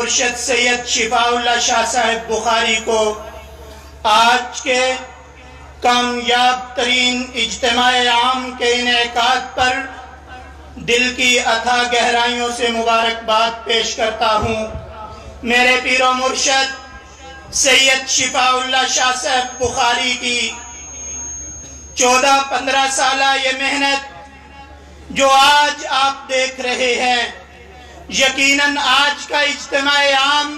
مرشد سید شفاء اللہ شاہ صاحب بخاری کو آج کے کامیاب ترین اجتماع عام کے انعقاد پر دل کی اتھا گہرائیوں سے مبارکباد پیش کرتا ہوں۔ میرے پیر و مرشد سید شفاء اللہ شاہ صاحب بخاری کی 14-15 سالہ یہ محنت جو آج آپ دیکھ رہے ہیں، یقیناً آج کا اجتماع عام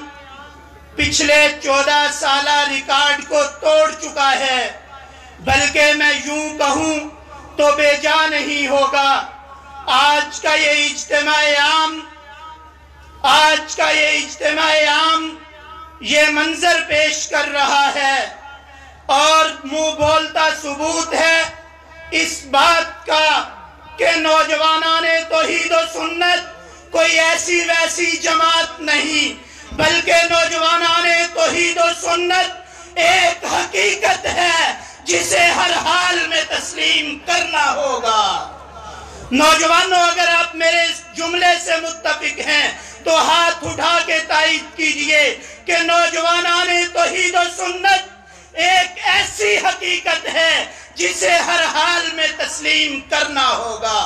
پچھلے 14 سالہ ریکارڈ کو توڑ چکا ہے، بلکہ میں یوں کہوں تو بے جا نہیں ہوگا۔ آج کا یہ اجتماع عام یہ منظر پیش کر رہا ہے اور منہ بولتا ثبوت ہے اس بات کا کہ نوجوانان توحید و سنت کوئی ایسی ویسی جماعت نہیں، بلکہ نوجوانان توحید و سنت ایک حقیقت ہے جسے ہر حال میں تسلیم کرنا ہوگا۔ نوجوانوں، اگر آپ میرے اس جملے سے متفق ہیں تو ہاتھ اٹھا کے تائید کیجئے کہ نوجوانان توحید و سنت ایک ایسی حقیقت ہے جسے ہر حال میں تسلیم کرنا ہوگا،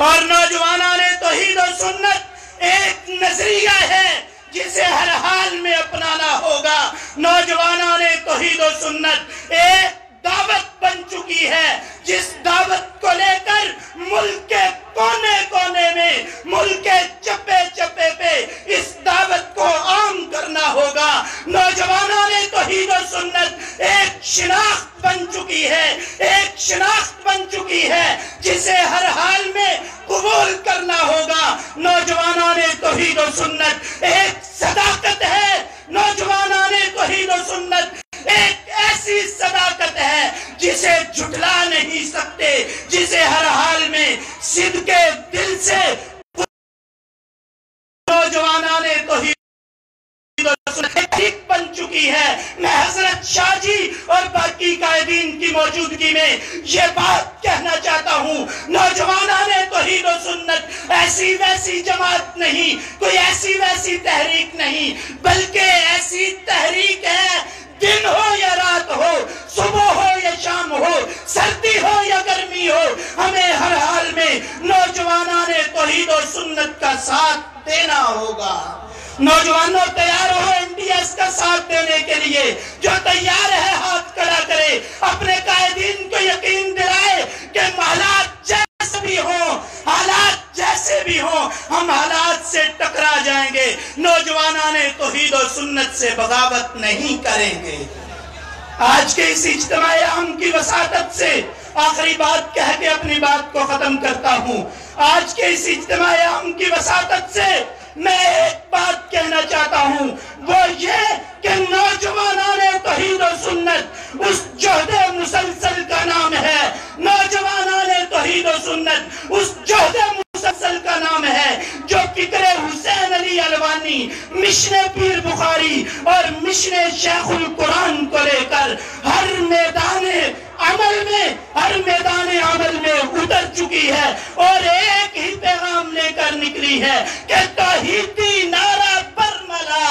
اور نوجوانان توحید و سنت ایک نظریہ ہے جسے ہر حال میں اپنانا ہوگا۔ نوجوانان توحید و سنت ایک دعوت بن چکی ہے جس دعوت کو لے کر ملک کے کونے کونے میں، ملک کے چپے چپے پہ اس دعوت کو عام کرنا ہوگا۔ نوجوانان توحید و سنت ایک شناخت بن چکی ہے جسے ہر حال میں قبول کرنا ہوگا۔ نوجوانان توحید و سنت ایک صداقت ہے، نوجوانان توحید و سنت ایک ایسی صداقت ہے جسے جھٹلا نہیں سکتے، جسے ہر حال میں صدق دل سے نوجوانان توحید بن چکی ہے۔ میں حضرت شاہ جی اور باقی قائدین کی موجودگی میں یہ بات کہنا چاہتا ہوں، نوجوانان توحید و سنت ایسی ویسی جماعت نہیں، کوئی ایسی ویسی تحریک نہیں، بلکہ ایسی تحریک ہے، دن ہو یا رات ہو، صبح ہو یا شام ہو، سردی ہو یا گرمی ہو، ہمیں ہر حال میں نوجوانان توحید و سنت کا ساتھ دینا ہوگا۔ نوجوانوں تیار ہو NDS کا ساتھ دینے کے لیے، جو تیار ہے ہاتھ کھڑا کرے، اپنے قائدین کو یقین دلائے کہ حالات جیسے بھی ہوں ہم حالات سے ٹکرا جائیں گے، نوجوانان توحید و سنت سے بغاوت نہیں کریں گے۔ آج کے اس اجتماع عام کی وساطت سے آخری بات کہہ کے اپنی بات کو ختم کرتا ہوں۔ آج کے اس اجتماع عام کی وساطت سے میں ایک بات کہنا چاہتا ہوں، وہ یہ کہ نوجوانان توحید و سنت اس جہد مسلسل کا نام ہے، نوجوانان توحید و سنت اس جہد مسلسل کا نام ہے جو فکر حسین علی الوانی، مشن پیر بخاری اور مشن شیخ القرآن کو لے کر ہر میدان عمل میں اتر چکی ہے اور ایک ہی پیغام لے کر نکلی ہے کہ توحیدی نعرہ برملا۔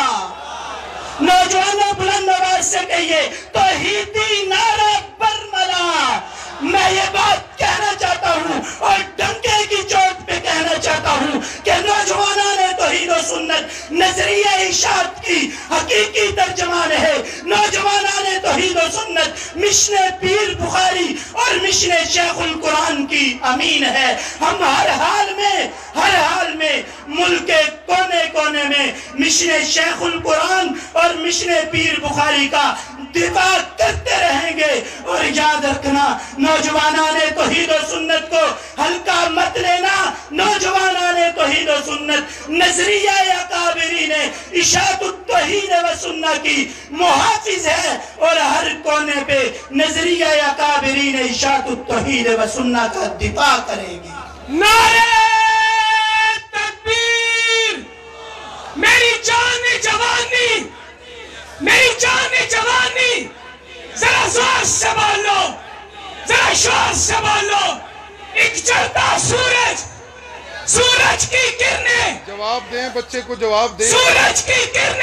نوجوانوں بلند آواز سے کہیے، توحیدی نعرہ برملا۔ میں یہ بات کہنا چاہتا ہوں اور ڈنکے کی چوٹ پہ کہنا چاہتا ہوں کہ نوجوانان توحید و سنت نظریہ ارشاد کی حقیقی ترجمان ہے، نوجوانان توحید و سنت مشن پیر بخاری اور مشن شیخ القرآن کی امین ہے۔ ہم ہر حال میں ملک کے کونے کونے میں مشن شیخ القرآن اور مشن پیر بخاری کا دفاع کرتے رہیں گے، اور یاد رکھنا نوجوانان توحید و سنت کو ہلکا مت لینا۔ نوجوانان توحید و سنت نظریہ اکابرین اشاعت التوحید و سنت کی محافظ ہے، اور ہر کونے پہ نظریہ اکابرین اشاعت التوحید و سنت کا دفاع کرے گی۔ نعرہ تکبیر! میری جان جوانی، میری جان جوانی، ذرا سواس سنبھال لو، ذرا شواس سنبھال لو۔ ایک چڑھتا سورج کی کرنیں، جواب دیں بچے کو، جواب دیں۔ سورج کی کرنیں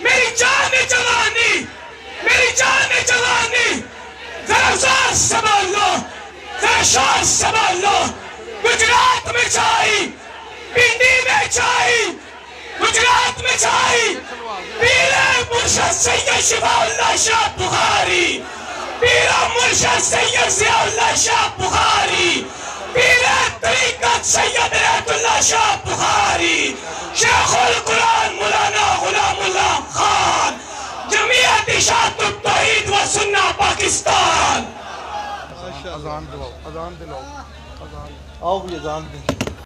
میری جان جوانی، میری جان جوانی، ذرا شور سنبھال لو، ذرا شور سنبھال لو. گجرات میں چھائی، پنڈی میں چھائی، گجرات میں چھائی پیر مرشد سید شفاء اللہ شاہ بخاری، پیر مرشد سید ضیاء اللہ شاہ بخاری، پیر طریقت سید رحمت اللہ شاہ بخاری، شیخ القرآن مولانا غلام اللہ خان، جمعیت اشاعت التوحید و سنہ پاکستان. اذان دلاؤ، اذان دلاؤ، آؤ بھی اذان دیں.